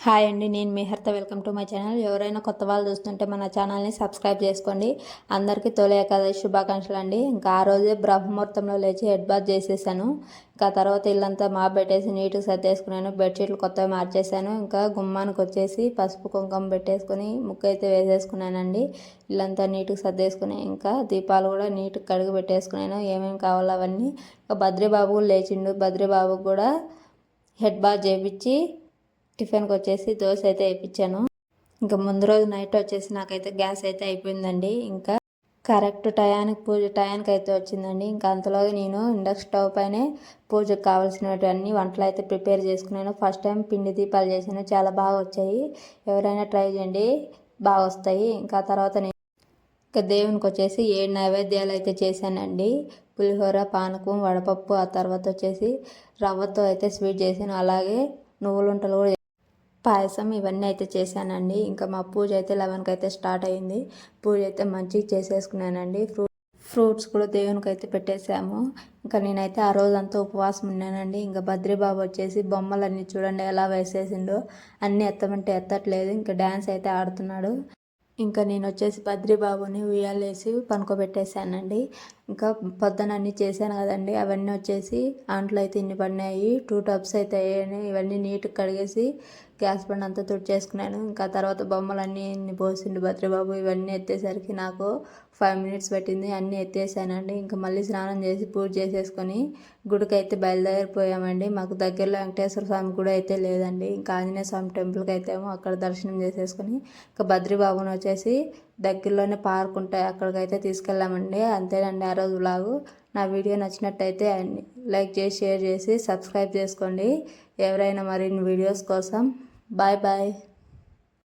Hi అండి, నేను మీ Harta. Welcome to my channel. ఎవరైనా కొత్త వాళ్ళు చూస్తుంటే మన ఛానల్ని సబ్స్క్రైబ్ చేసుకోండి. అందరికీ తొలి ఏకాదశి శుభాకాంక్షలు అండి. ఇంకా ఆ రోజే బ్రహ్మముహూర్తంలో లేచి హెడ్ బాత్ చేసేసాను. ఇంకా తర్వాత ఇల్లంతా పెట్టేసి నీట్గా సర్దేసుకున్నాను. బెడ్షీట్లు కొత్తగా మార్చేసాను. ఇంకా గుమ్మానికి వచ్చేసి పసుపు కుంకుమ పెట్టేసుకొని ముగ్గు అయితే వేసేసుకున్నానండి. ఇల్లంతా నీట్గా సర్దేసుకుని ఇంకా దీపాలు కూడా నీట్గా కడిగి పెట్టేసుకున్నాను. ఏమేమి కావాలో అవన్నీ. ఇంకా బద్రీబాబు లేచిండు. బద్రీబాబుకు కూడా హెడ్ బాత్ చేయించి టిఫిన్కి వచ్చేసి దోశ అయితే వేయించాను. ఇంకా ముందు రోజు నైట్ వచ్చేసి నాకైతే గ్యాస్ అయితే అయిపోయిందండి. ఇంకా కరెక్ట్ టయానికి అయితే వచ్చిందండి. ఇంకా అంతలోగా నేను ఇండక్షన్ స్టవ్ పైనే పూజకు కావాల్సినవన్నీ వంటలు అయితే ప్రిపేర్ చేసుకున్నాను. ఫస్ట్ టైం పిండి దీపాలు చేశాను, చాలా బాగా వచ్చాయి. ఎవరైనా ట్రై చేయండి, బాగా వస్తాయి. ఇంకా తర్వాత నేను ఇంకా దేవునికి వచ్చేసి 7 నైవేద్యాలు అయితే చేశానండి. పులిహోర, పానకం, వడపప్పు, ఆ తర్వాత వచ్చేసి రవ్వతో అయితే స్వీట్ చేశాను. అలాగే నువ్వులుంటలు కూడా పాయసం ఇవన్నీ అయితే చేశానండి. ఇంకా మా పూజ అయితే 11కి అయితే స్టార్ట్ అయింది. పూజ అయితే మంచిగా చేసేసుకున్నానండి. ఫ్రూట్స్ కూడా దేవునికి అయితే పెట్టేశాము. ఇంకా నేనైతే ఆ రోజంతా ఉపవాసం ఉన్నానండి. ఇంకా బద్రీబాబు వచ్చేసి బొమ్మలన్నీ చూడండి ఎలా వేసేసిండో, అన్నీ ఎత్తమంటే ఎత్తట్లేదు. ఇంకా డ్యాన్స్ అయితే ఆడుతున్నాడు. ఇంకా నేను వచ్చేసి బద్రీబాబుని ఉయ్యాలేసి పనుకోబెట్టేశానండి. ఇంకా పొద్దున అన్నీ చేశాను కదండి, అవన్నీ వచ్చేసి అంట్లు అయితే ఇన్ని పడినాయి. 2 టబ్స్ అయితే అయ్యాయి. ఇవన్నీ నీట్గా కడిగేసి గ్యాస్ బండ్ అంతా తుడిచేసుకున్నాను. ఇంకా తర్వాత బొమ్మలన్నీ ఇన్ని పోసిండు బద్రీబాబు. ఇవన్నీ ఎత్తేసరికి నాకు 5 మినిట్స్ పట్టింది. అన్నీ ఎత్తేసానండి. ఇంకా మళ్ళీ స్నానం చేసి పూజ చేసేసుకొని గుడికి అయితే బయలుదేరిపోయామండి. మాకు దగ్గరలో వెంకటేశ్వర స్వామి గుడి అయితే లేదండి. ఇంకా ఆంజనేయ స్వామి టెంపుల్కి అయితే అక్కడ దర్శనం చేసేసుకొని ఇంకా బద్రీబాబుని వచ్చేసి దగ్గరలోనే పార్క్ ఉంటాయి, అక్కడికైతే తీసుకెళ్ళామండి. అంతేనండి ఆ రోజు వ్లాగు. నా వీడియో నచ్చినట్టయితే లైక్ చేసి, షేర్ చేసి, సబ్స్క్రైబ్ చేసుకోండి ఎవరైనా మరిన్ని వీడియోస్ కోసం. Bye bye.